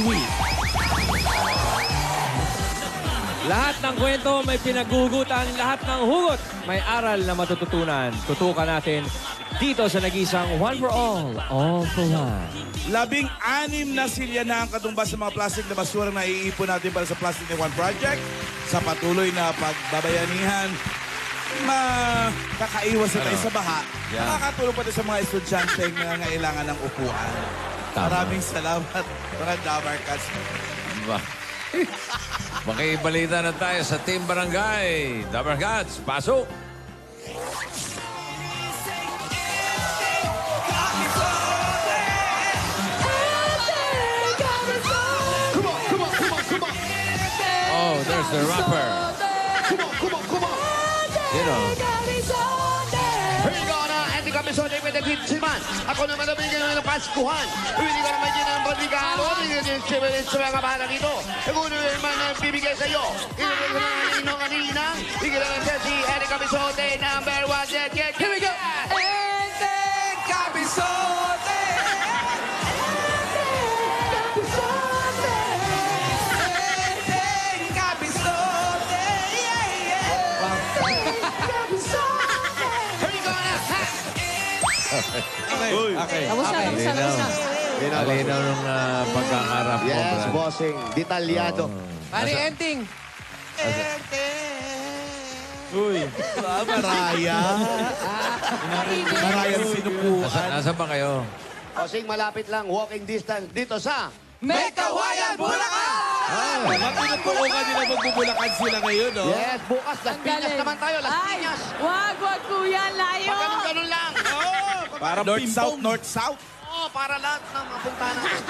Week. Lahat ng kwento may pinagugutan, lahat ng hugot may aral na matututunan. Tutukan natin dito sa nag-isang One for All for One. 16 na silya na ang katumbas sa mga plastic na basura na iipon natin para sa Plastic ni Juan Project. Sa patuloy na pagbabayanihan, makakaiwas na tayo sa baha. Yeah. Makakatulong pa tayo sa mga estudyante na nangailangan ng upuan. Maraming salamat, mga Dabarkats. Makibalita na tayo sa Team Barangay. Dabarkats, pasok! Oh, there's the rapper. Come on. You know. Here you go na, Andy Cabezon with the Green Siman. Ako naman nabigyan ng Paskuhan. Hindi ko naman yun ang bodigalo. Hindi ko sa mga bata dito. Kung ano naman ang bibigay sa iyo. Hindi ko naman inong kanina. Hindi ko naman si Andy Cabezon, number 1. Here we go. Andy Cabezon. Okay. Tapos na. Malinaw nung pagkakarap mo. Yes, Brad. bossing. Detalyado. Pari ending. Uy, Maraya. Maraya sinupuan. Nasaan ba kayo? Bossing, malapit lang. Walking distance dito sa... May Kawayan, Bulacan! Pinupuukan nila magbubulakan sila ngayon, no? Yes, bukas. Las Piñas naman tayo. Las Piñas. Wag kuya, layo! Ganun lang. Para north-south, north-south. Para lahat ng mapunta natin.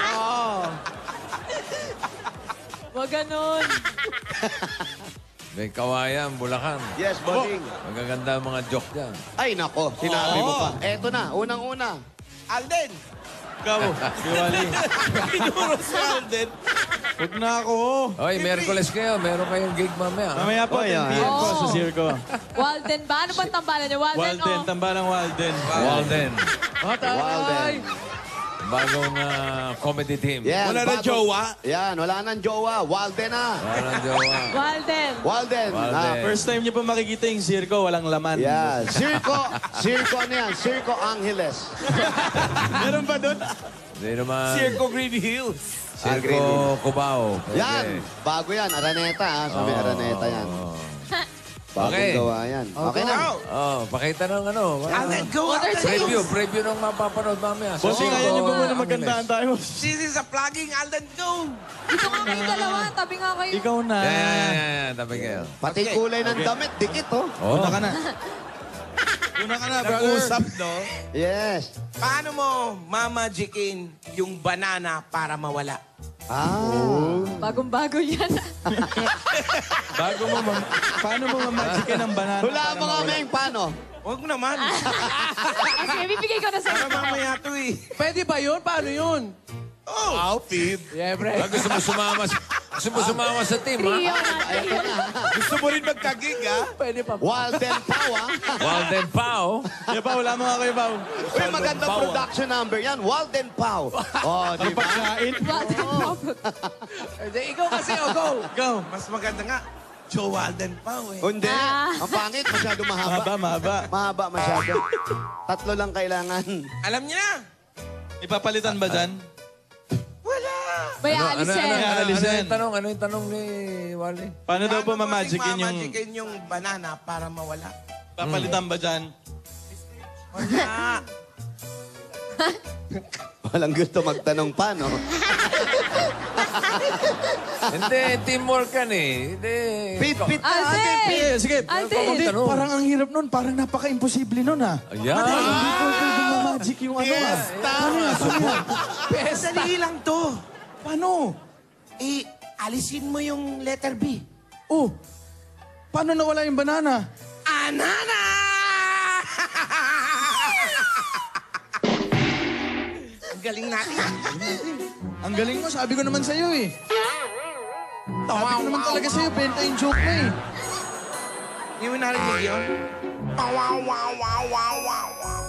Wag ganun. May Kawayan, Bulacan. Yes, bossing. Magaganda ang mga joke dyan. Ay, nako. Sinabi mo pa. Eto na. Unang-una. Alden! Ikaw, si Wally. Pinuro si Alden. Huwag na ako. Oy, Merkules kayo. Meron kayong gig mamaya. Mamaya po, 10 p.m. po sa Circo. Walden ba? Ano bang tambalan niya? Walden, Walden, tambalang Walden. Walden. Walden. Bagong comedy team. Yes, Wala na jowa. Yan, wala nang jowa. Walden na. Walang jowa. Walden. Walden. Walden. First time niyo po makikita yung Circo, walang laman. Yeah, Circo ano yan? Circo Angeles. Meron ba doon? Hindi naman. Circo Green Hills. Circo Cubao. Yan, bago yan. Araneta, ha? So may Araneta yan. Bagong Okay. gawa yan. Okay na. Oh, pakita ng ano. Alden, go! Preview ng mapapanood mamaya. Bossing, ayaw niyo po muna magkantaan tayo. This is a plugging, Alden, go! Dito nga kayo dalawa. Tabi nga kayo. Ikaw na. Yeah. Tabi kayo. Pati kulay ng damit, dikit, oh. Oh. Una ka na. Una ka na, brother. Nag-usap, no? Yes. Paano mo mamagicin yung banana para mawala? Bagong-bago yan. Paano mo mamagikin ang banana? Hula mo nga, Meng, paano? Huwag naman. Sige, bibigay ko na sa'yo. Para mamaya to eh. Pwede ba yun? Paano yun? Oh, outfit. Gusto mo sumama sa team, ha? Trio natin. Gusto mo rin magkagig, ha? Pwede pa ba? Walden Pau, ha? Walden Pao. Yeah, Pao, wala mo nga kayo, Pao. Uy, magandang production number yan. Walden Pau. Oh, di ba? Pagkain. Ikaw kasi, go. Go. Mas maganda nga. Joe Walden pa eh. Hindi. Ang pangit, masyado mahaba. Mahaba. Mahaba masyado. 3 lang kailangan. Alam niya na. Ipapalitan ba dyan? May alisin. Ano yung tanong ni Wally? Paano daw po Paano mamagicin yung... mamagicin yung banana para mawala? Papalitan ba dyan? Wala. Walang gusto magtanong pa, no? Hindi, teamwork yan eh. Hindi. Pit na Alden! atin, Pit. Sige. Alden! Hindi, parang ang hirap nun. Parang napaka-imposible nun, ha? Ayan. Hindi ko pwede mamagik yung ano, ha? Dali lang to. Paano? Alisin mo yung letter B. Oh, paano nawala yung banana? Anana! Ang galing natin. Ang galing mo, sabi ko naman sa'yo eh. Sabi ko naman talaga sa'yo, benta yung joke mo eh. Hindi mo narinig yun? Wow, wow, wow, wow, wow, wow.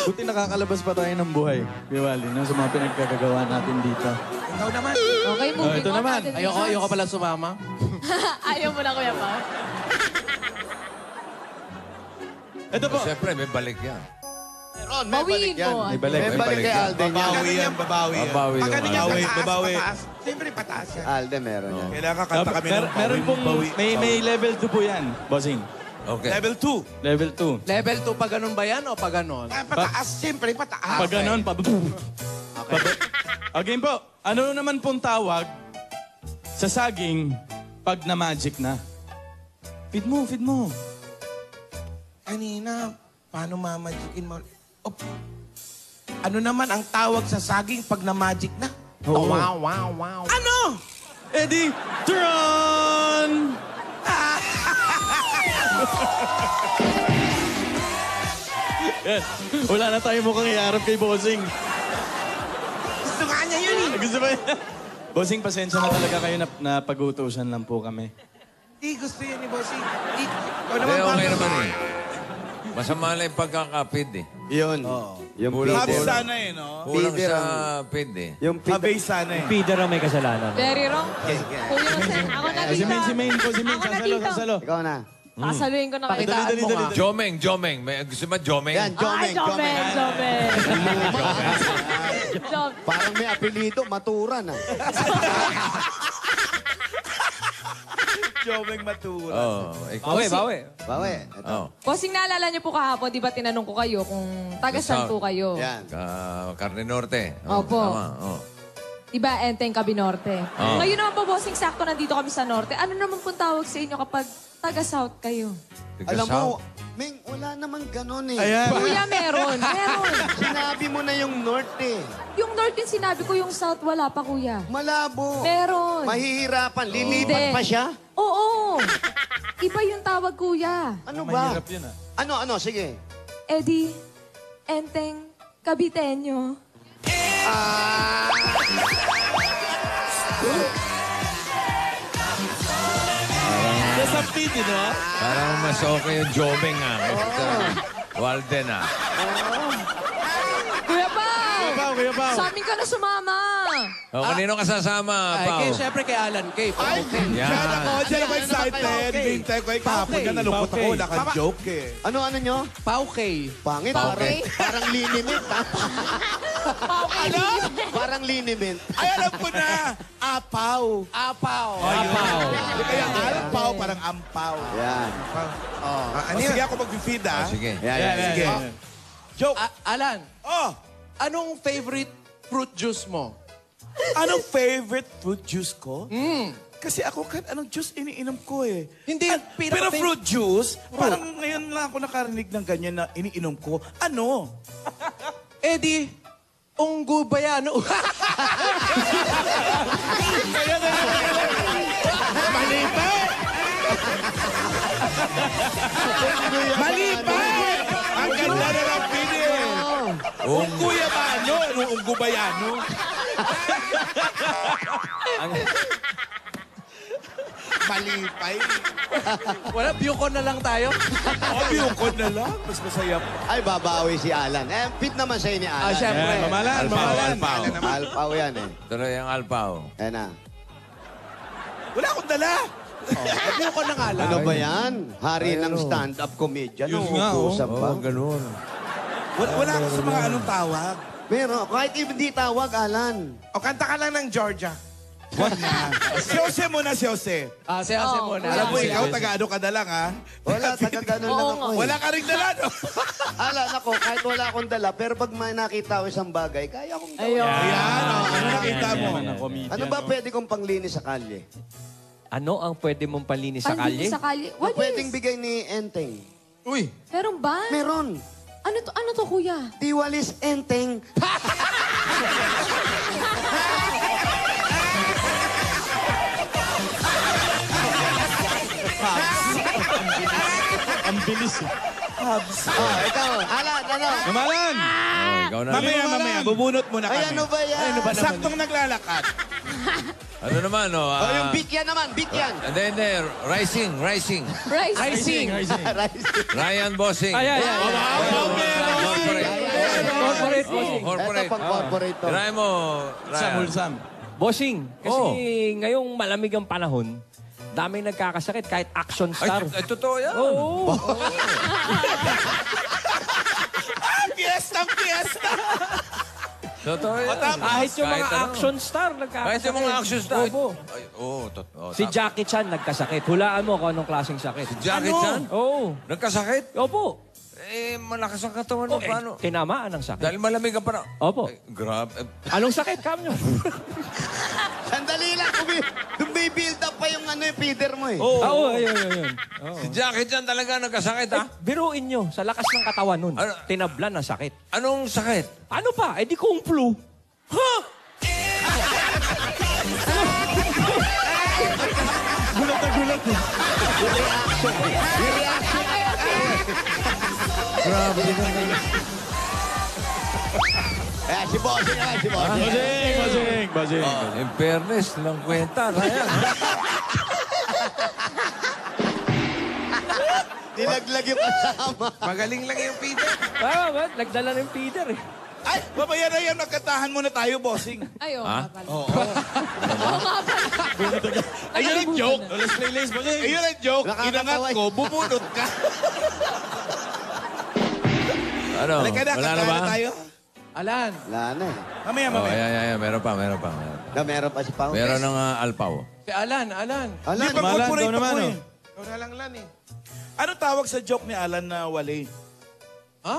Buti nakakalabas pa tayo ng buhay, Kuya Wally, no? Sa mga pinagkagagawa natin dito. Ikaw naman. Okay, moving ito on naman. natin. Ayoko pala sumama. Ayaw mo na, Kuya Pao. Ito po. Siyempre, may balik yan. Meron, may balik Bawiin yan. mo. May balik. May balik kay Alden yan. Babawi yan, babawi yan. Babawi Pag ano yung niya, Babawi, pataas, babawi. pataas. Siyempre, pataas yan. Alden meron yan. Kailangan kanta kami ng Meron pong, bawi. may level 2 po yan, bossing. Okay. Level 2. Level 2. Level 2 pa ganun ba yan o pa ganun? Pataas, siyempre, pataas. Pag ganon, Okay po, ano naman pong tawag sa saging pag na-magic na? Feed mo, feed mo. Kanina, paano mamagikin mo? Op. Ano naman ang tawag sa saging pag na-magic na? Oo. Wow, wow, wow. Ano? Eddie, Tron! Yan. Wala na tayo mukhang iarap kay Bossing. Gusto nga niya yun eh. Gusto ba yan? Bossing, pasensya na talaga kayo na pag-utusan lang po kami. Di gusto yun ni Bossing. Di. Ikaw Eh, naman, okay paano? naman eh. Masama lang yung pagkakapid eh. Yun. Yung Hub feeder. sana eh, no? Kulang Feeder sa ang- pid eh. Yung feeder. Habay sana eh. Peter ang may kasalanan. Very wrong. Kuya Jose, ako na Si dito. Main, si Main po, si Main. Ako na Sasalo, dito. sasalo. Ikaw na. Sasaluhin ko na kayo. Pakitaan Dali, mo dali, nga. dali. Jomeng, Jomeng. Gusto mo Jomeng? Yan, Jomeng, Jomeng, Jomeng. Jomeng. Parang may apelido, maturan ah. Jomeng Matura. Oo. Ikaw. Bawi, bawi. Bawe. Ito. Oo. Bossing, naalala niyo po kahapon, di ba tinanong ko kayo kung taga-saan po kayo? Yan. Carne Norte. Opo. Tama. Oh. Diba, Enteng, Cabinorte. Oo. Ngayon naman po, Bossing, sakto nandito kami sa Norte. Ano naman pong tawag sa inyo kapag taga-South kayo? Alam mo, Ming, wala naman ganun eh. Ayan. Kuya, meron. Meron. Sinabi mo na yung north eh. Yung North din sinabi ko, yung South wala pa, Kuya. Malabo. Meron. Mahihirapan. Lilipat Hindi. pa siya? Oo. Iba yung tawag, Kuya. Ano ba? Mahirap yun ah. Ano, sige. Eddie, Enteng, Caviteño. Sa feed, no? Parang mas okay yung Jomeng ah. Walden ah. Kuya Pao! Kuya Pao, Kuya Pao. Sa amin ka na sumama. O, kanino ka sasama, Ay, Pao? syempre kay Alan Kay. Okay. Diyan ako excited. Hintay ko yung kahapon ka, nalungkot ako. Wala kang joke eh. Ano nyo? Pau Kay. Pangit. Pao, Parang, okay. parang liniment. ha? Ano? Parang liniment. Ay, alam ko na. Apaw. Apaw. Hindi kaya alpaw, parang ampaw. Yan. O, sige ako mag-feed ah. Sige. Yan. Sige. Joke. Alan, Oh, anong favorite fruit juice mo? anong favorite fruit juice ko? Kasi ako, anong juice iniinom ko eh. Hindi, Pero fruit juice, parang ngayon lang ako nakarinig ng ganyan na iniinom ko. Ano? Eddie, unggo bayano. Mali pa! Mali pa! Ang ganda na lang pili eh. Ungguya ba ano? Unggo bayano? Mali pa eh. Wala, biyoko na lang tayo. Obiyukod na lang. Mas masaya pa. Ay, babawi si Alan. Eh, fit naman sa'yo ni Alan. syempre. Ayan, mamalan, Alpaw, mamalan. alpaw. Alpaw yan eh. Tuloy ang alpaw. Ayan na. Wala akong dala. Biyoko na nga lang. Ano ba yan? Hari ng stand-up comedian. Yun nga, oh. Usap ba? ganun. Wala ako sa mga anong tawag. Pero kahit hindi tawag, Alan. O, kanta ka lang ng Georgia. Wag na. Si Jose muna, si Jose. Si Jose muna. Alam mo, Si ikaw, Jose. taga-ano ka na lang, ha? Wala, taga-ganon lang ako eh. Wala ka rin dala, no? Alan ako, kahit wala akong dala, pero pag may nakita ko isang bagay, kaya akong gawin. Ayun. Ayan, oh. Ano nakita mo? Yan ang comedian, Ano ba no? pwede kong panglinis sa kalye? Ano ang pwede mong palinis sa kalye? Sa kalye. Na What pwedeng is? bigay ni Enteng? Uy, Meron ba? Meron. Ano to, Kuya? Tiwalis Enteng. ang bilis eh. Oh, ikaw. Alan, ano? Mamalan! Ikaw na. Mamaya, bubunot muna Ay, kami. ano ba yan? Saktong naglalakad. Ano naman, no? Oh, yung beat yan naman, beat yan. Hindi. Rising. Rising. Rising. Rice. Ryan Bossing. Ay. Wow, meron. Corporate. corporate, Oh, bossing. corporate. Ito, pang corporate to. Try mo, Sam, Ryan. Sam. Bossing, kasi Oh. ngayong malamig ang panahon, daming nagkakasakit kahit action star. Ay, totoo yan. Oo. Fiesta! Totoo yan. Kahit yung mga ano. action star nagkakasakit. Kahit yung mga action star. Opo. Ay, oo, totoo. Si Jackie Chan nagkasakit. Hulaan mo kung anong klaseng sakit. Jackie Chan? Oo. Nagkasakit? Opo. Eh, malakas ang katawan mo. Paano? Tinamaan ang sakit. Dahil malamig ang panahon. Opo. Ay, grabe. Anong sakit, Kam nyo? Sandali lang. Bumibuild up pa yung feeder mo eh. Oo, ayun. Si Jackie Chan talaga nagkasakit, ha? Biruin nyo, sa lakas ng katawan nun, Ano? tinablan ang sakit. Anong sakit? Ano pa? Eh di kung flu. Si Bossing naman, si Bossing. Basing. In fairness, lang kwenta. Ryan, ha? Nilaglag yung kasama. Magaling lang yung Peter. Tama ba? Nagdala ng feeder eh. Ay, babaya na yan. Magkantahan muna tayo, bossing. Ay, oo Ha? nga pala. Oo nga pala. Ayun ang joke. Let's play list, Basing. Ayun ang joke. Nakakatawa Inangat ko, bumunot ka. Ano? Halika na, Wala na kantahan ba? na tayo. Alan. Wala na eh. Mamaya, Oh, mamaya. ayan. Meron pa. Meron pa si Pao. Meron ng alpaw. Si Alan. Alan, Di ba Malan, corporate ikaw naman, ako oh. eh? Ano tawag sa joke ni Alan na wali? Ha?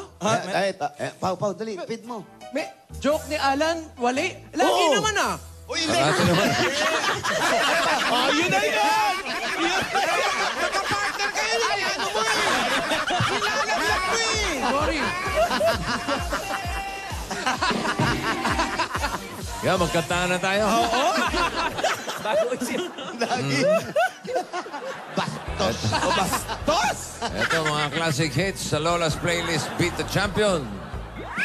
Pao, dali, feed mo. May joke ni Alan, wali? Lagi naman ah. Uy, Parati naman. Oh, yun na yun! Sorry. Kaya magkantahan na tayo. Bago isip. bastos. Bastos! Ito mga classic hits sa Lola's Playlist Beat the Champion.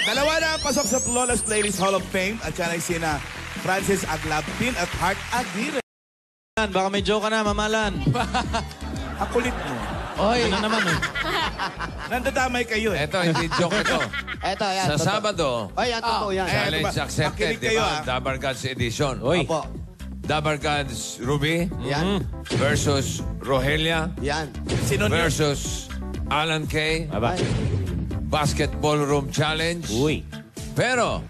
Dalawa na ang pasok sa Flawless Playlist Hall of Fame at siya ay sina Francis Aglapin at Heart Aguirre. Baka may joke ka na, mamalan. Ang kulit mo. Oy. Ano naman eh? Nandadamay kayo eh. Ito, hindi joke ito. Eto, yan. Sa totoo. Sabado, Ay, yan, totoo yan. challenge diba? accepted, Makinig di kayo, ba? ah. Dabar Gods edition. Uy. Opo. Dabar Gods Ruby Yan. versus Rogelia Yan. Sino niyo? versus Alan Kay. Aba. Ay, Basketball Room Challenge. Uy. Pero,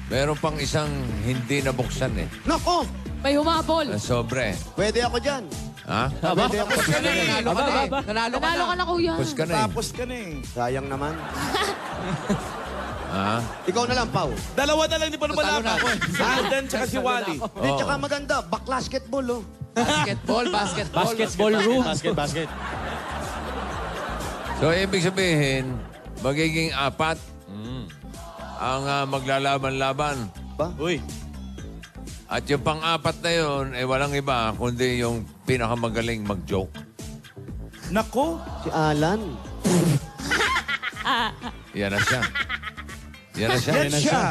meron pang isang hindi nabuksan eh. Nako! May humabol. Na sobre. Pwede ako dyan. Ha? Pwede ako. Nanalo ka na eh. Nanalo ka Nanalo na. ka na, kuya. Tapos ka na eh. Tapos ka na eh. Sayang naman. Ha? Ikaw na lang, Pao. Dalawa na lang, di pa naman Talo na. ako. Si Alden tsaka si Wally. Hindi, tsaka maganda. Basketball, oh. Basketball room. Basket. So, ibig sabihin, magiging apat ang maglalaban-laban. Ba? Uy. At yung pang-apat na yun, eh walang iba, kundi yung pinakamagaling mag-joke. Nako. Si Alan. Yan na siya. Yan na siya. Yan siya.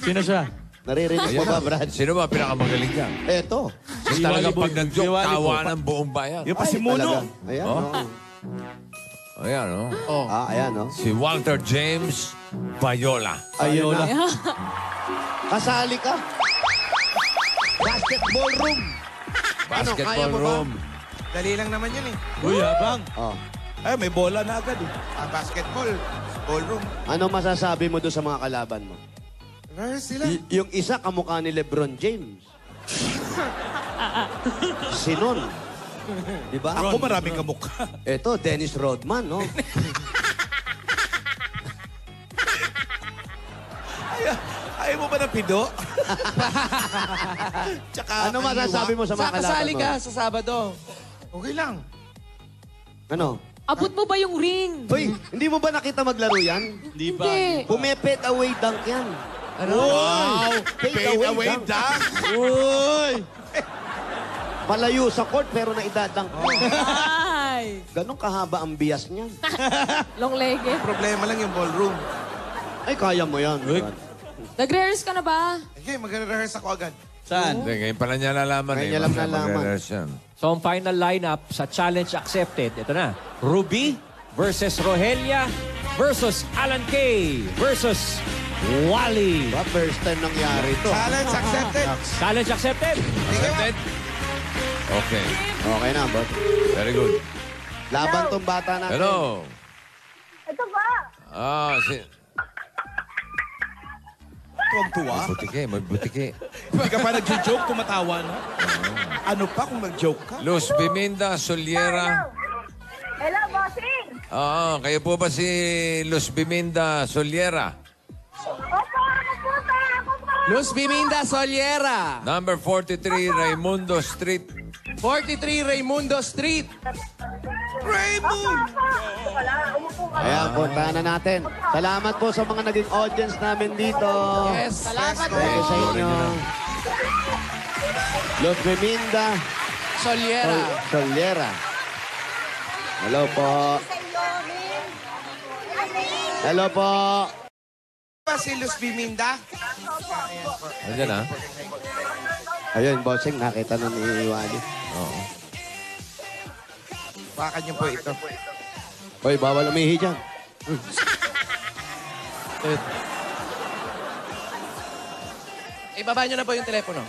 Sino siya? Naririnig mo Ayan ba, na. Brad? Sino ba pinakamagaling dyan? Eto. Yung talaga Wally pag Boy. nag-joke, Si Wally tawa Boy. ng buong bayan. Yung pa si Ay, Muno. talaga. Ayan, Oh. oh. Ayan, oh. Ayan, oh. Si Walter James Bayola. Ayun na. Kasali ka. Basketball room. Ano, kaya Basketball mo ba? room. Dali lang naman yun eh. Uy, habang. Oh. Ay, may bola na agad eh. Basketball, ballroom. Ano masasabi mo doon sa mga kalaban mo? Rehearse sila. Yung isa, kamukha ni LeBron James. Sinon. Di ba? Ako maraming kamukha. Ito, Dennis Rodman, no? Ayaw mo ba ng pido? Tsaka Ano masasabi mo sa mga kalaban Kasali mo? ka sa Sabado. Okay lang. Ano? Abot mo ba yung ring? Hoy, hindi mo ba nakita maglaro yan? Di ba? Hindi. Pumepet away dunk yan. Wow! Fade away dunk. Uy! Palayo sa court pero naidadunk mo. Ay. Ganon kahaba ang bias niyan. Long leg eh. Problema lang yung ballroom. Ay, kaya mo yan. Nag-rehearse ka na ba? Okay, magre-rehearse ako agad. Saan? Hindi, ngayon pala niya nalaman Ngayon eh. niya lang Basta nalaman. magre-rehearse yan. So, ang final lineup sa challenge accepted, ito na. Ruby versus Rogelia versus Alan K versus Wally. Ba, first time nangyari ito. Challenge accepted. Challenge accepted. Accepted? Okay. Okay na, bot. Very good. Laban tong bata natin. Hello. Ito ba? Tuwag-tuwa. May butike. Hindi ka pa nag-joke, tumatawa, no? Ano pa kung mag-joke ka? Luz Biminda Soliera. Hello, bossing! Kayo po ba si Luz Biminda Soliera? Opo, ako po tayo! Ako po! Luz Biminda Soliera. Number 43, Raimundo Street. 43 Raimundo Street. Raymond! Wala, umupo ka. Ayan, puntahan na natin. Salamat po sa mga naging audience namin dito. Yes. Salamat Thank you sa inyo. Luz Biminda Soliera. Soliera. Hello po. Hello po. Pa si Luz Biminda? Andiyan ha? Ayun, bossing, nakita na ni Wally. Oo. Baka niyo po ito. Hoy, bawal umihi dyan. Ibaba nyo na po yung telepono.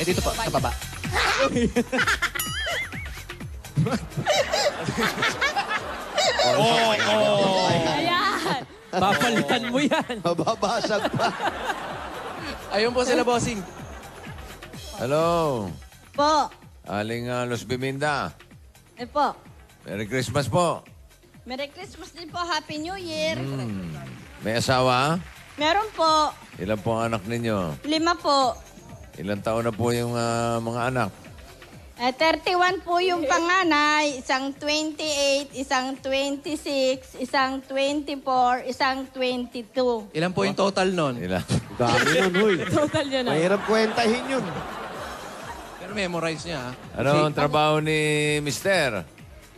Dito po, sa baba. Ayan. Papalitan mo yan. Mababasag pa. Ayun po sila, bossing. Hello. Po. Aling Luz Biminda. Po. Merry Christmas po. Merry Christmas din po. Happy New Year. May asawa? Meron po. Ilan po ang anak ninyo? 5 po. Ilan taon na po yung mga anak? 31 po yung panganay, isang 28, isang 26, isang 24, isang 22. Ilan po yung total nun? Ilan? Dami nun, huy. Total yun ah. Mahirap kwentahin yun. Pero memorize niya, ha? Ano ang trabaho ni Mister?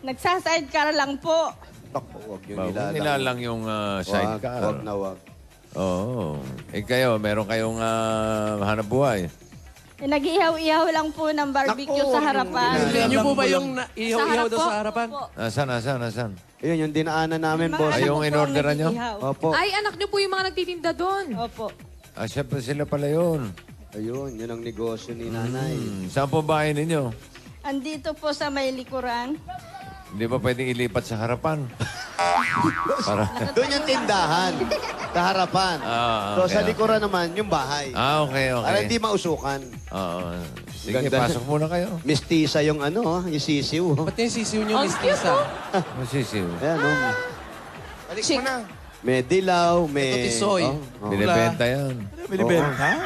Nagsasidecar lang po. Takbo, huwag yung Huwag nilalang. nilalang yung sidecar. Huwag na huwag. Oo. Kayo, meron kayong hanap buhay? Nag-ihaw-ihaw lang po ng barbecue Naku, sa harapan. Hindi nyo po ba yung ihaw-ihaw doon po. sa harapan? Opo. Nasaan? Ayun, yung dinaanan namin, Mga boss. anak yung ko po ang in-orderan nyo? nag-iihaw. Opo. Ay, anak niyo po yung mga nagtitinda doon. Opo. Siyempre sila pala yun. Ayun, yun ang negosyo ni nanay. Saan po bahay ninyo? Andito po sa may likuran. Hindi ba pwedeng ilipat sa harapan? Para... Doon yung tindahan. Sa harapan. So, sa okay. likuran naman, yung bahay. Okay. Para hindi mausukan. Oo. Sige, Ganda. pasok muna kayo. Mistisa yung yung sisiw. Ba't yung sisiw nyo, Miss Tisa? Masisiw. Ayan, Balik mo na. May dilaw, may... Ito tisoy. Binibenta yan. Binibenta?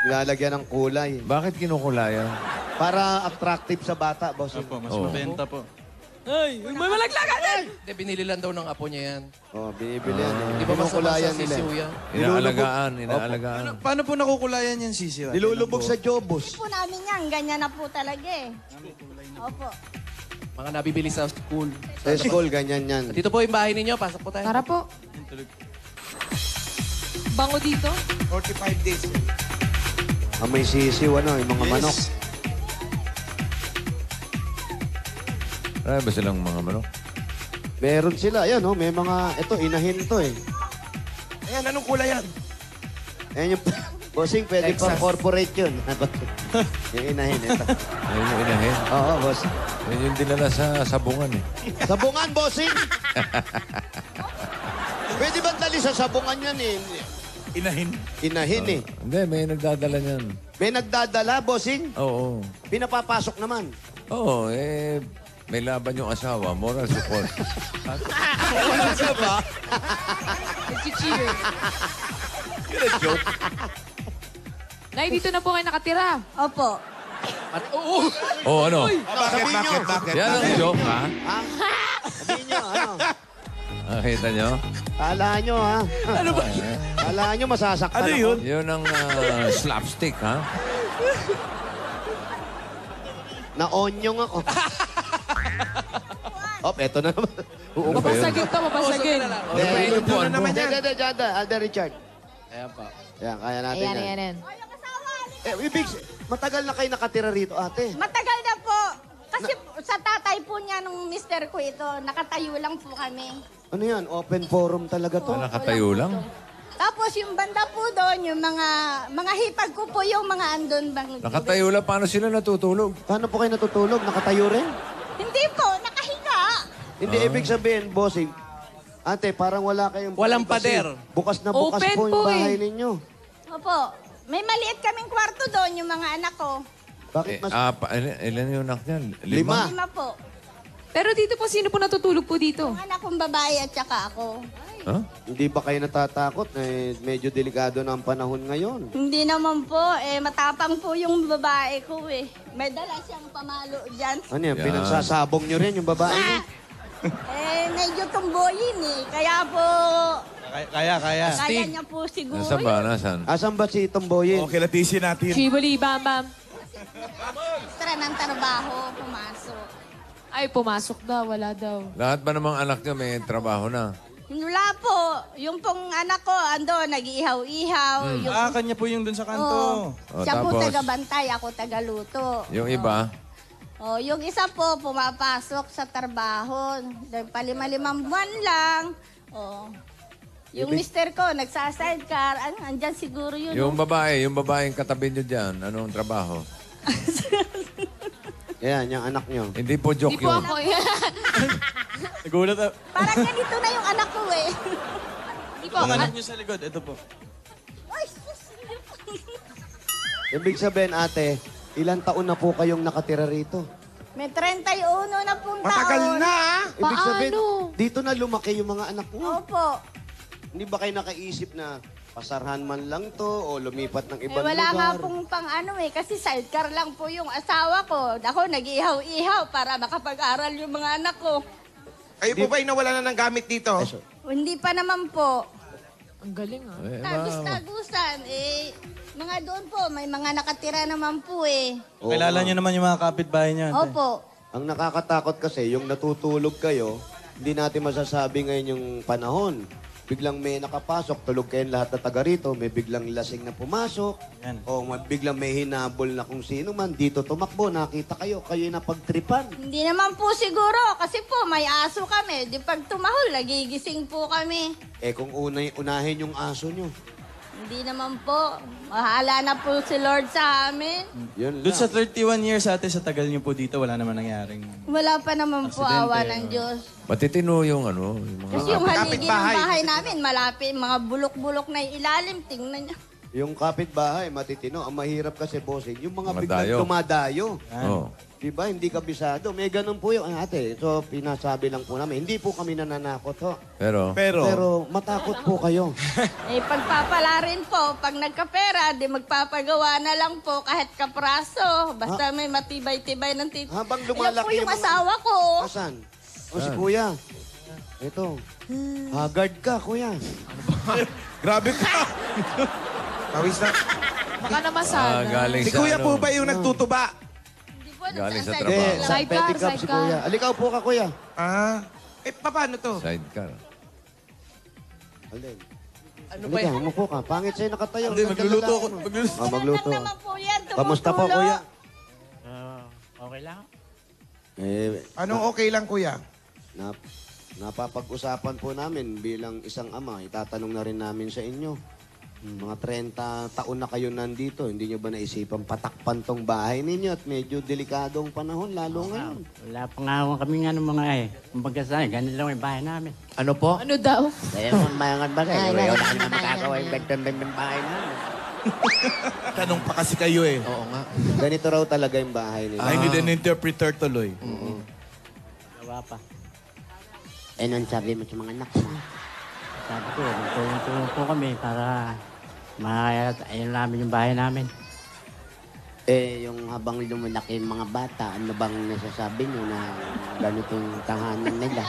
Nilalagyan ng kulay. Bakit kinukulayan? Para attractive sa bata, boss. Opo, mas Oo. mabenta po. Ay, may malaglagan! Hindi, binili lang daw ng apo niya yan. Oh, binibili yan. Di ba masama sa Kinukulayan nila. sisiw yan? Inaalagaan. Paano po nakukulayan yan, sisiw? Nilulubog sa jobos. Po namin yan. Ganyan na po talaga eh. Opo. Mga nabibili sa school. Sa school, ganyan yan. Dito po yung bahay ninyo, pasok po tayo. Tara po. Bango dito. 45 days. May sisiw, yung mga manok. Marami ba silang mga manok? Meron sila, ayan, may mga, ito, inahin to eh. Ayan, anong kulay yan? Ayan yung, bossing, pwede pang corporate yun. Yung inahin, ito. Ayun yung inahin. Oo, boss. Yun yung dinala sa sabungan eh. Sabungan, bossing! Pwede ba dali sa sabungan yan eh? Inahin. Inahin eh. Hindi, may nagdadala niyan. May nagdadala, bossing. Oo. Pinapapasok naman. Oo, may laban yung asawa. Moral support. Nag-cheer. Nay, dito na po kayo nakatira. Opo. ano? Bakit? Yan ang joke, ha? Sabihin nyo, Nakita nyo? Kala nyo, Ano ba? Kala nyo, masasaktan Ano yun? Yun ang slapstick, ha? Na-onyong ako. Eto na naman. Mapasagin to, mapasagin. Ano po? Ano po? Alda Richard. Ayan pa. Ayan, kaya natin Ayan, yan. ayan. Ibig, matagal na kayo nakatira rito, ate. Matagal na po. Kasi sa tatay po niya nung mister ko ito, nakatayo lang po kami. Ano yan? Open forum talaga to? Nakatayo lang. Tapos yung banda po doon, yung mga hipag ko po yung mga andon bang... Nakatayo lang. Paano sila natutulog? Paano po kayo natutulog? Nakatayo rin? Hindi po, nakahiga. Hindi, ibig sabihin, bossing, ate, parang wala kayong... Walang privacy. pader. Bukas na bukas Open po yung po bahay eh. ninyo. Opo, may maliit kaming kwarto doon, yung mga anak ko. Bakit mas... Ilan yung anak niyan? Lima. 5 po. Pero dito po, sino po natutulog po dito? Yung anak kong babae at saka ako. Huh? Hindi ba kayo natatakot? Medyo delikado na ang panahon ngayon. Hindi naman po, matapang po yung babae ko eh. May dala siyang pamalo dyan. Ano yan? Yan. Pinagsasabong nyo rin yung babae niyo? Medyo tumboyin eh. Kaya po, Kaya. kaya niya po siguro. Nasaan ba? Nasaan? Asan ba si Tomboyin? Okay, latisin natin. Shibuli, Bam Bam. Extra ng trabaho, pumasok. Ay, pumasok daw. Wala daw. Lahat ba namang anak niyo may trabaho na? Wala po. Yung pong anak ko, ando, nag-iihaw-ihaw. Yung, Kanya po yung dun sa kanto. oh, Oh, siya po tapos? taga-bantay, ako taga-luto. Yung iba? Oh, yung isa po, pumapasok sa trabaho. Palima-limang buwan lang. Oh. Yung mister ko, nagsa-sidecar. Andyan siguro yun. Yung no? babaeng katabi niyo dyan, anong trabaho? Yan, yung anak nyo. Hindi po joke Hindi po yun. ako. Nagulat ako. Parang ganito na yung anak ko eh. Hindi po. Ang anak niyo sa likod, ito po. Ay, sus. Ibig sabihin, ate, ilang taon na po kayong nakatira rito? May 31 na pong taon. Matagal na, ah. Ibig sabihin, Paano? dito na lumaki yung mga anak mo. Opo. Hindi ba kayo nakaisip na pasarhan man lang to o lumipat ng ibang Wala lugar? nga pong pang kasi sidecar lang po yung asawa ko. Ako, nag-ihaw-ihaw para makapag-aral yung mga anak ko. Kayo po ba'y nawala na ng gamit dito? Hindi pa naman po. Ang galing ah. Tagus-tagusan. Mga doon po, may mga nakatira naman po eh. Oo Kilala nga. niyo naman yung mga kapitbahay niyo. ate. Opo. Ang nakakatakot kasi, yung natutulog kayo, hindi natin masasabi ngayon yung panahon. Biglang may nakapasok, tulog kayong lahat na taga rito, may biglang lasing na pumasok, Yan. o biglang may hinabol na kung sino man, dito tumakbo, nakita kayo yung napagtripan. Hindi naman po siguro kasi po may aso kami. Di pag tumahol, nagigising po kami. Kung unahin yung aso nyo, Hindi naman po. Mahala na po si Lord sa amin. yun Doon lang. sa 31 years ate, sa tagal niyo po dito, wala naman nangyaring... Wala pa naman po Aksidente, awa ng Diyos. Matitino yung yung mga... Kasi yung haligi ng kapitbahay. bahay namin, malapit, mga bulok-bulok na ilalim. Tingnan niyo. Yung kapitbahay, matitino. Ang mahirap kasi, bossing, yung mga Dumadayo. biglang dumadayo. Oh. Diba? Hindi kabisado. May ganun po yung ate. So, pinasabi lang po namin. Hindi po kami nananakot, ho. Pero, Pero matakot po kayo. Pagpapala rin po, pag nagkapera, di magpapagawa na lang po kahit kapraso. Basta may matibay-tibay ng tito. Habang Ayan lumalaki po yung mga- asawa ko. Asan? O si kuya. Ito. Haggard ka, kuya. Grabe ka. Pawis na. Baka naman sana. galing Si sa kuya po ano, ba yung nagtutuba? Hindi po, Galing sa nagsaside trabaho. lang. Sa Sidecar, pedicab si sidecar. kuya. Alikaw po ka, kuya. Ah. Paano to? Sidecar. Alin. Ano Halika, umupo ka. Pangit sa'yo nakatayo. Hindi, Ang magluluto ganda ako. mo. Magluluto. Ah, magluto. Lang naman po yan, Kamusta po, tumutulo. kuya? Okay lang. Anong okay lang, kuya? Napapag-usapan po namin bilang isang ama. Itatanong na rin namin sa inyo. Mga 30 taon na kayo nandito. Hindi nyo ba naisipan patakpan tong bahay ninyo at medyo delikadong panahon, lalo ngayon? Wala pa nga kami nga ng mga kumbaga sa ganun lang yung bahay namin. Ano po? Ano daw? Kaya kung mayangan ba kayo, wala na kami makagawa yung ng bahay namin. Tanong pa kasi kayo eh. Oo nga. Ganito raw talaga yung bahay nila. I need an interpreter tuloy. Gawa pa. Nang sabi mo sa mga anak mo? Sabi ko, magtulong-tulong po kami para ayun namin yung bahay namin. Yung habang lumalaki yung mga bata, ano bang nasasabi nyo na ganitong tahanan nila?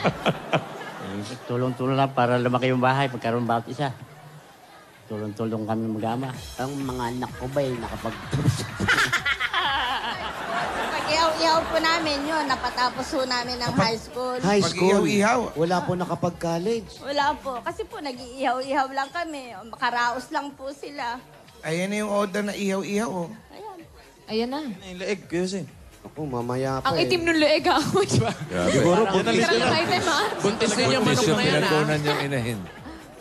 Tulong-tulong lang para lumaki yung bahay, pagkaroon bawat isa. Tulong-tulong kami mag-ama. Ang mga anak ko ba'y Pag-ihaw-ihaw po namin yun, napatapos po namin ng high school. High school? Pag-ihaw-ihaw. Wala po nakapag-college. Wala po. Kasi po, nag-iihaw-ihaw lang kami. Makaraos lang po sila. Ayan na yung order na ihaw-ihaw, oh. Ayan. Ayan na. Yung leeg, kasi. Oh, mamaya pa Ang itim nung leeg ako. Siguro, Sarang item, ha? Buntis din yung buntis manok yung na yan, ha? pinagkunan yung inahin.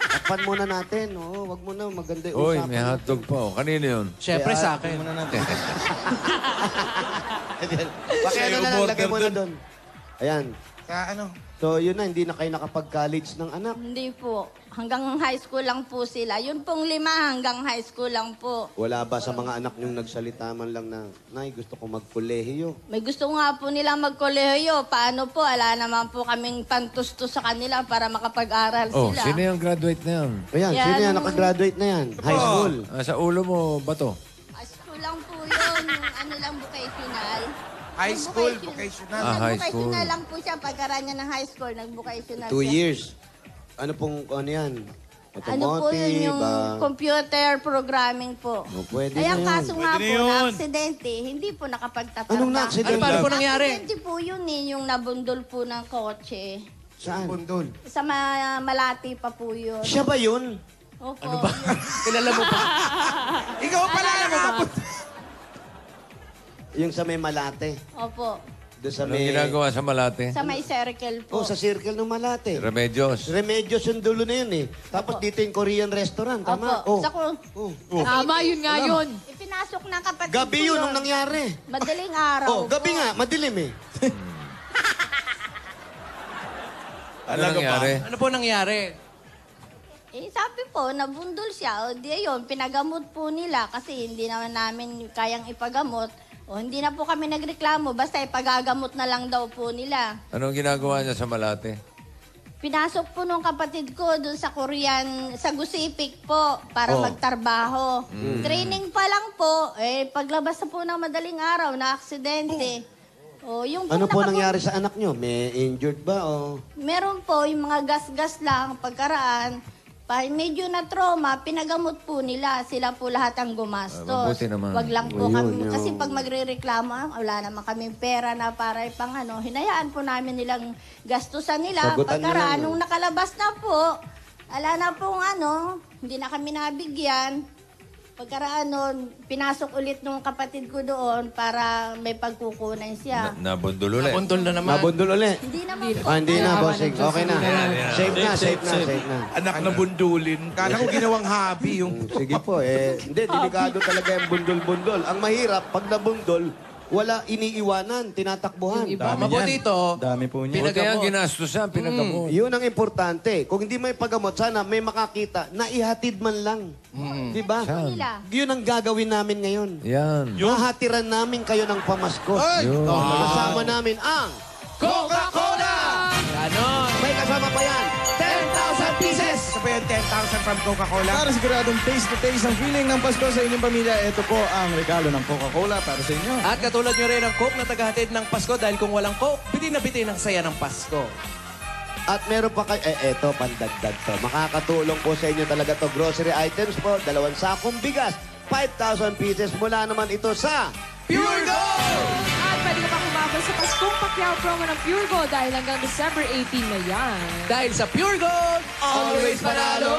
Takpan muna natin. Oo, wag mo na. Maganda yung Uy, usapan. may hotdog pa. Oh. Kanino yun? Siyempre sa Takpan akin. muna natin. Bakit ano na lang, lagay mo na doon. Ayan. Sa ano? So, yun na, hindi na kayo nakapag-college ng anak. Hindi po. Hanggang high school lang po sila. Yun pong 5 hanggang high school lang po. Wala ba sa mga anak niyong nagsalita man lang na, Nay, gusto ko magkolehiyo? May gusto nga po nila magkolehiyo. Paano po? Ala naman po kaming pantusto sa kanila para makapag-aral Oh, sila. sino yung graduate na yun? Ayan, Yan. sino yan? Nakagraduate na yan. High school. Sa ulo mo, bato. High school lang po yun. Ano lang vocational. High school, vocational. High school. Vocational lang po siya. Pagkaran niya ng high school, nag-vocational 2 siya. years. Ano pong, ano yan? Ano po yun yung computer programming po. Oh, pwede Ay, ang na yun. kaso nga Pwede po, na yun. na-aksidente, hindi po nakapagtatrabaho. Anong na-aksidente? Ano po nangyari? Aksidente po yun yung nabundol po ng kotse. Saan? Bundol. Sa Malati pa po yun. Siya ba yun? Opo. Ano ba? Kilala mo pa? Ikaw pala na mo. Yung sa may Malate. Opo. Doon sa Anong may... ginagawa sa Malate? Sa may circle po. Oh, sa circle ng Malate. Remedios. Remedios yung dulo na yun eh. Tapos dito yung Korean restaurant, tama? Opo. Sa Oh. Tama, yun nga yun. Ipinasok ng kapatid Gabi ko yun nung nangyari. Madaling araw. Oh, gabi nga, madilim eh. Ano nangyari? Ano po nangyari? Sabi po, nabundol siya. O di yun, pinagamot po nila kasi hindi naman namin kayang ipagamot. O hindi na po kami nagreklamo, basta ipagagamot na lang daw po nila. Anong ginagawa niya sa Malate? Pinasok po nung kapatid ko doon sa Korean, sa Gusipik po, para Oh. magtrabaho. Training pa lang po, paglabas na po ng madaling araw, na aksidente. O, yung Ano po nakabun- nangyari sa anak nyo? May injured ba o... Meron po, yung mga gas-gas lang, pagkaraan, medyo na trauma, pinagamot po nila. Sila po lahat ang gumastos. Mabuti naman. Wag lang po Ayun, kami, yun. kasi pag magre-reklamo, wala naman kaming pera na para pang hinayaan po namin nilang gastusan nila. Sagutan nyo Pagkaraan, lang, nung nakalabas na po, ala na pong hindi na kami nabigyan. Pagkaraan nun, pinasok ulit nung kapatid ko doon para may pagkukunan siya. Nabundol ulit. Nabundol na naman. Nabundol ulit? Hindi naman po. Ah, hindi na, bossing. Okay na. Safe na, safe na, safe na. Anak na bundulin. Kala ko ginawang hobby yung... Sige po, hindi, delikado talaga yung bundol-bundol. Ang mahirap, pag nabundol, wala iniiwanan, tinatakbuhan. Mabuti ito. Dami po niya. Buti ang Pinagamot. ginastusan, pinagamot. Yun ang importante. Kung hindi may paggamot, sana may makakita na ihatid man lang. Di ba? Nila. Yun ang gagawin namin ngayon. Yan. Hahatiran namin kayo ng pamasko. Yun. Kasama namin ang Coca-Cola! Ganon. may kasama pa yan. 10,000 pieces! Ito po yung 10,000 from Coca-Cola. Para siguradong taste-to-taste ang feeling ng Pasko sa inyong pamilya, ito po ang regalo ng Coca-Cola para sa inyo. At katulad nyo rin ang Coke na tagahatid ng Pasko dahil kung walang Coke, bitin na bitin ang saya ng Pasko. At meron pa kayo, eto, pandagdag to. Makakatulong po sa inyo talaga to. Grocery items po, 2 sakong bigas, 5,000 pieces mula naman ito sa Pure Gold! At pwede ka pa kumabal sa Paskong Pacquiao promo ng Pure Gold dahil hanggang December 18 na yan. Dahil sa Pure Gold, always panalo!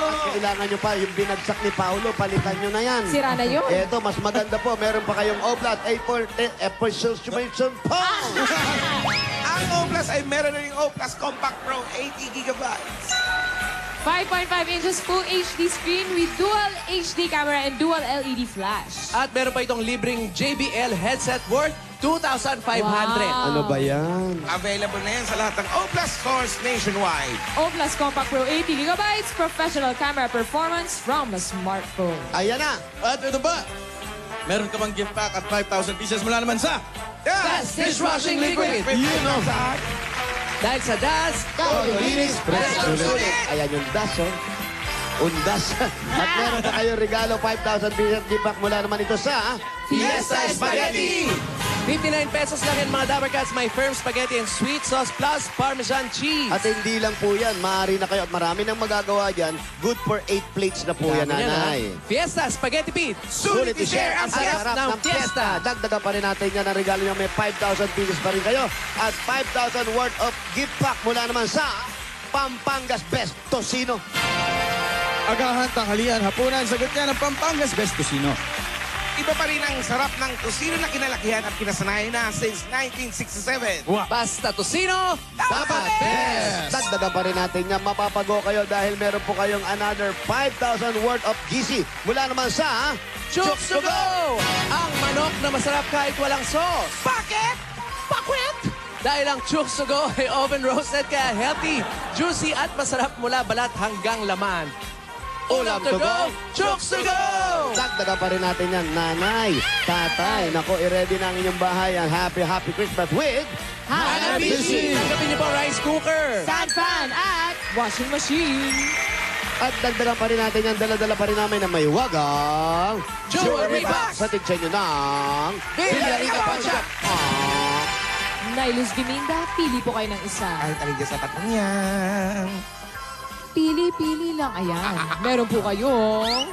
At kailangan nyo pa, yung binagsak ni Paolo, palitan nyo na yan. Sira na yun. Eto, mas maganda po. Meron pa kayong Oblat, appreciation pound. Ang O Plus ay meron na yung O Plus Compact Pro 80 gigabytes. 5.5 inches Full HD screen with dual HD camera and dual LED flash. At meron pa itong libreng JBL headset worth 2,500. Ano ba yan? Available na yan sa lahat ng O Plus stores nationwide. O Plus Compact Pro 80 gigabytes, professional camera performance from a smartphone. Ayan na. At ito ba? Meron ka bang gift pack at 5,000 pieces mula naman sa... Das Dishwashing Liquid! Yun o. Dahil sa Das, Linis, fresh ulit. Ayan yung das, oh. Undas. At meron na kayong regalo, 5,000 pieces gift pack mula naman ito sa... Fiesta Spaghetti! 59 pesos lang yan mga Dabber Cats. May firm spaghetti and sweet sauce plus Parmesan cheese. At hindi lang po yan, maaari na kayo at marami nang magagawa dyan. Good for 8 plates na po yan, Dami yan, nanay. ha? Fiesta Spaghetti Pete. Sulit i-share ang sarap ng fiesta. Dagdagan pa rin natin yan ang regalo nyo. May 5,000 pieces pa rin kayo. At 5,000 worth of gift pack mula naman sa Pampangas Best Tocino. Agahan, tanghalian, hapunan, sagot niya ng Pampangas Best Tocino. iba pa rin ang sarap ng tusino na kinalakihan at kinasanayan na since 1967. Basta Tosino, dapat best! Dagdagan pa rin natin yan. Mapapago kayo dahil meron po kayong another 5,000 worth of GC. Mula naman sa Chooks to Go! Ang manok na masarap kahit walang sauce. Bakit? Bakit? Dahil ang Chooks to Go ay oven roasted kaya healthy, juicy at masarap mula balat hanggang laman. Ulam to go, Chooks to go! Dagdagan pa rin natin yan. Nanay, tatay, nako, i-ready na ang inyong bahay ang Happy Christmas with Hanabishi! Tanggapin niyo po rice cooker, Stand fan at washing machine. At dagdagan pa rin natin yan. Dala-dala pa rin namin na may wagang Jewelry box! sa tigsan nyo ng Villarita Pawn Shop! Nailus Biminda, pili po kayo ng isa. Ay, talaga sa tatang yan. Pili-pili lang, ayan. Meron po kayong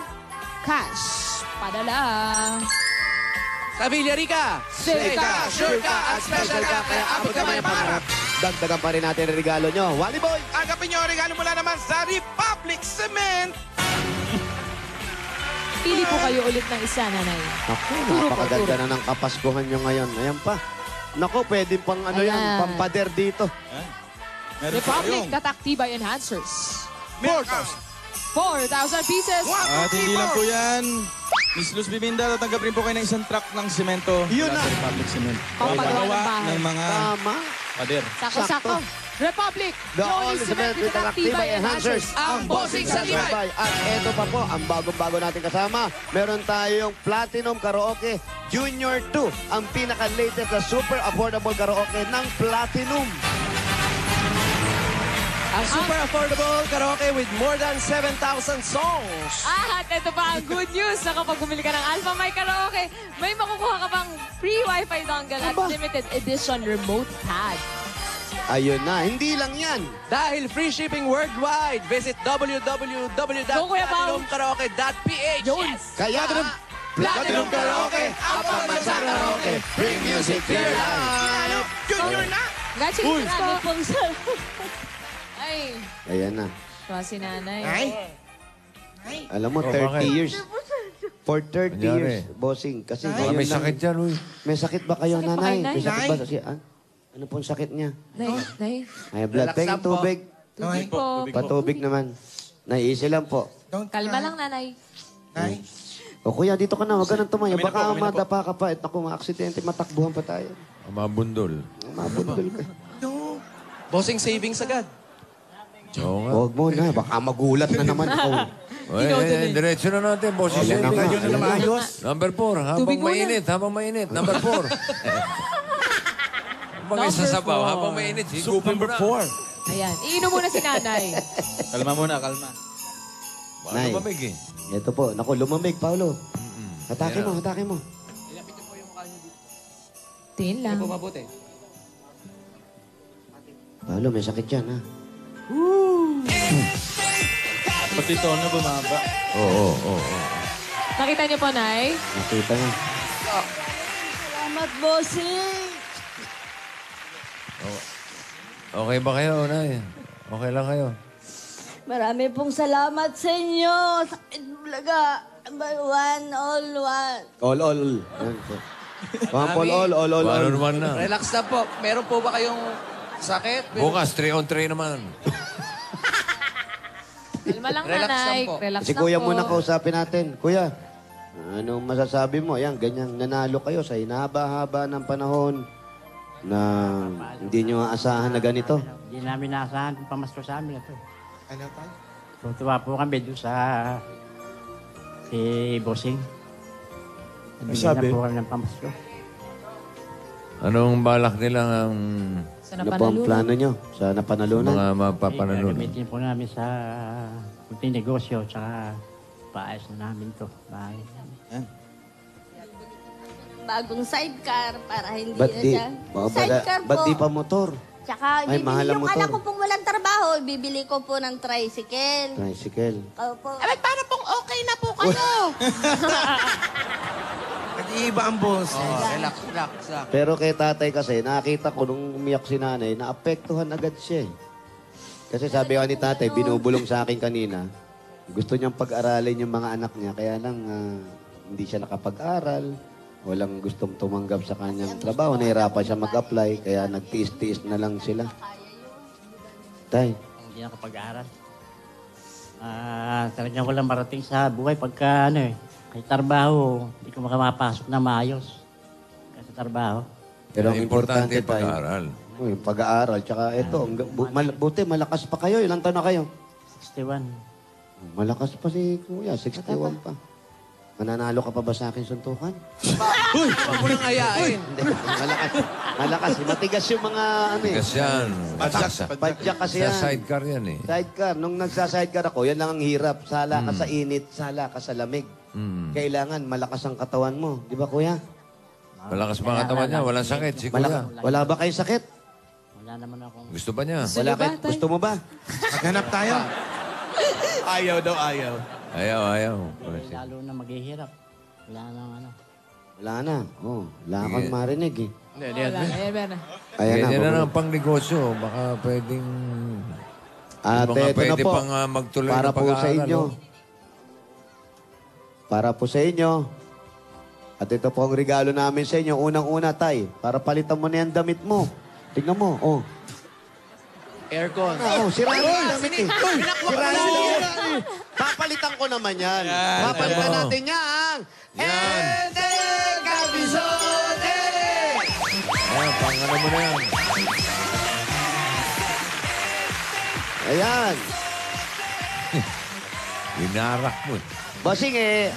cash, padala. Sa Villarica, safe ka, sure ka, at special ka, kaya abot ka may pangarap. Dagdagan pa rin natin ang regalo nyo. Wally Boy! Agapin nyo ang regalo mula naman sa Republic Cement. Pili po kayo ulit ng isa, nanay. Naku, napakaganda na ng kapaskuhan nyo ngayon. Ayan pa. Naku, pwede pang ano yan, Ayan. pampader dito. Republic Tatak-Tibay Enhancers. 4,000. 4,000 pieces. At hindi lang po yan. Miss Luz Biminda, tatanggap rin po kayo ng isang truck ng semento. Yun mula na. sa Republic Cement. Pampagawa ng bahay. ng mga Tama. pader. Sako-sako. Republic. The Johnny All Cement with Tatak-Tibay Enhancers. Ang bossing sa Tibay. At eto pa po, ang bagong-bago natin kasama. Meron tayong Platinum Karaoke Junior 2. Ang pinaka-latest na super affordable karaoke ng Platinum. Ang super affordable karaoke with more than 7,000 songs. At ito pa ang good news na kapag bumili ka ng Alpha My Karaoke, may makukuha ka pang free Wi-Fi dongle at limited edition remote pad. Ayun na, hindi lang yan. Dahil free shipping worldwide, visit www.platinumkaraoke.ph. Yes! Kaya Platinum Karaoke, ang pamansang karaoke. Bring music to your life. Junior na. Congratulations, marami pong Ay, Ayan na. siya si nanay. Alam mo, Oh, 30 bakit? years. For 30 Kunyari. years, bossing. Kasi Baka may sakit dyan, uy. May sakit ba kayo, Sakit ba nanay? kayo, Nay? May sakit ba? Nay? Kasi, ano pong sakit niya? Nay, May blood pain, tubig. tubig po. Patubig naman. Naiisi lang po. Kalma lang, nanay. Nay. O kuya, dito ka na. Huwag ka nang tumayo. Kami na po, Baka kami na po. madapa ka pa. At ako, maaksidente, matakbuhan pa tayo. Mabundol. Mabundol ka. Bossing savings agad. Oo nga. Huwag mo na. Baka magulat na naman ako. Diretso na natin, boss. Ayan na nga. Yun na naman ayos. Number 4, habang Tubig muna. mainit, habang mainit. Number 4. Habang Number isasabaw, four. habang mainit, Soup higupin mo number na. 4. Ayan, iinom muna si nanay. Kalma muna, kalma. Baka Nay. lumamig eh. Ito po. Naku, lumamig, Paolo. Hatake mo, hatake mo. Tingin lang. Paolo, may sakit yan, ha? Pati tono bumaba. Oo. Nakita niyo po, nay? Nakita niya. Salamat, bossing. Okay ba kayo, Nay? Okay lang kayo? Marami pong salamat sa inyo. Sakit bulaga. Number one, all one. All. Yan po. Pampol, all. Paano naman na? Relax na po. Meron po ba kayong sakit? Bukas, 3 on 3 naman. Kalma lang, Relax nanay. lang po. Relax Si lang kuya po. muna kausapin natin. Kuya, anong masasabi mo? Ayan, ganyan, nanalo kayo sa hinahaba-haba ng panahon na hindi nyo aasahan na ganito. Hindi namin naasahan kung pamasko sa amin ito. Ano tayo? Tutuwa po kami doon sa si Bossing. Nabigyan Sabi? na po kami ng pamasko. Anong balak nilang Sa Ano po ang napanalunan. plano nyo sa napanalunan? mga mapapanalunan? Gagamitin po namin sa kunting negosyo tsaka paayos na namin to. Bahay namin. Bagong sidecar para hindi Ba't na di, siya. Sidecar po. ba't di pa motor? Tsaka Ay, mahal bibili ang yung anak motor. ko pong walang trabaho, bibili ko po ng tricycle. Tricycle. Opo. Para pong okay na po kayo. Nag-iiba ang boss. Relax. Pero kay tatay kasi, nakita ko nung umiyak si nanay, naapektuhan agad siya eh. Kasi sabi ko ni tatay, binubulong sa akin kanina, gusto niyang pag-aralin yung mga anak niya, kaya lang hindi siya nakapag-aral, walang gustong tumanggap sa kanyang trabaho, nahirapan siya mag-apply, kaya nagtiis-tiis na lang sila. Tay, Hindi nakapag-aaral. Talagang walang marating sa buhay pagka kay trabaho, hindi ko makamapasok na maayos. Kasi trabaho. pero ang importante, Importante tay, pag-aaral. yung pag-aaral. Tsaka ito, buti malakas pa kayo. Ilang taon na kayo? 61. Malakas pa si Kuya, 61 pa. Mananalo ka pa ba sa akin suntukan? Uy! Huwag mo nang ayain. Hindi, malakas. Matigas yung mga Tigas yan. Padyak kasi Sa yan. sidecar yan eh. Sidecar. Nung nagsa-sidecar ako, yan lang ang hirap. Sala ka sa init, sala ka sa lamig. Kailangan malakas ang katawan mo. Di ba, Kuya? Malakas pa ang katawan niya. Walang sakit si Kuya. Wala ba kayong sakit? Wala naman akong... Gusto ba niya? Wala kayo? Gusto mo ba? Maghanap tayo. Ayaw daw, ayaw. Ayaw. Lalo na maghihirap. Wala nang Wala na. Oh, wala kang marinig eh. Wala. Ayan, meron na. Ayan na. Ganyan na lang pang negosyo. Baka pwedeng... At Mga ito na pwede po. pang magtuloy Para ng po sa pag-aaral, inyo. oh. Para po sa inyo. At ito po ang regalo namin sa inyo. Unang-una, Tay. Para palitan mo na yung damit mo. Tingnan mo. Oh. Aircon. Sira na yung damit eh. Sira na yung damit. Papalitan ko naman yan. Papalitan natin yan. Ente Cabizone! Ayan, pang ano mo na yan. Ayan. Binarak mo. Bossing eh.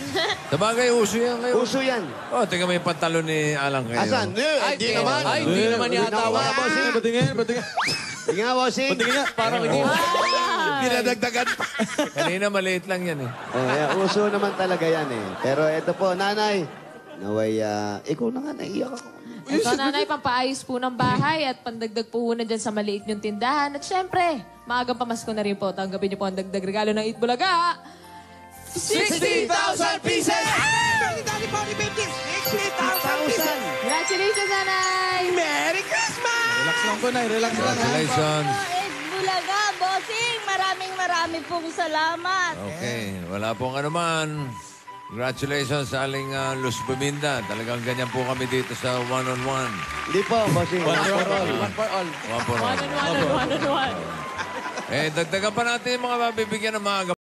Sabagay, uso yan ngayon. Uso yan. Oh, tingnan mo yung pantalon ni Alang kayo. Asan? Hindi naman. Ay, hindi naman yata. Wala, bossing. Patingin. Sige nga, bossing. Parang hindi. Dinadagdagan pa. Kanina maliit lang yan eh. Uso naman talaga yan eh. Pero ito po, nanay. Naway, ikaw na nga, naiyak ako. Ito, nanay, pampaayos po ng bahay at pandagdag po na dyan sa maliit niyong tindahan. At syempre, maagang pamasko na rin po. Tanggapin niyo po ang dagdag regalo ng Eat Bulaga. 60,000 pieces! Daddy Bobby Baby, 60,000 pieces! Congratulations, nanay! Merry Christmas! Relax lang po, Nay. Relax lang. Congratulations. Eat Bulaga, bossing, marami pong salamat. Okay, wala pong anuman. Congratulations sa aling Luz Buminda. Talagang ganyan po kami dito sa one-on-one. Hindi po, bossing. One for all. One for all. One for all. One on one. Dagdagan pa natin yung mga mabibigyan ng mga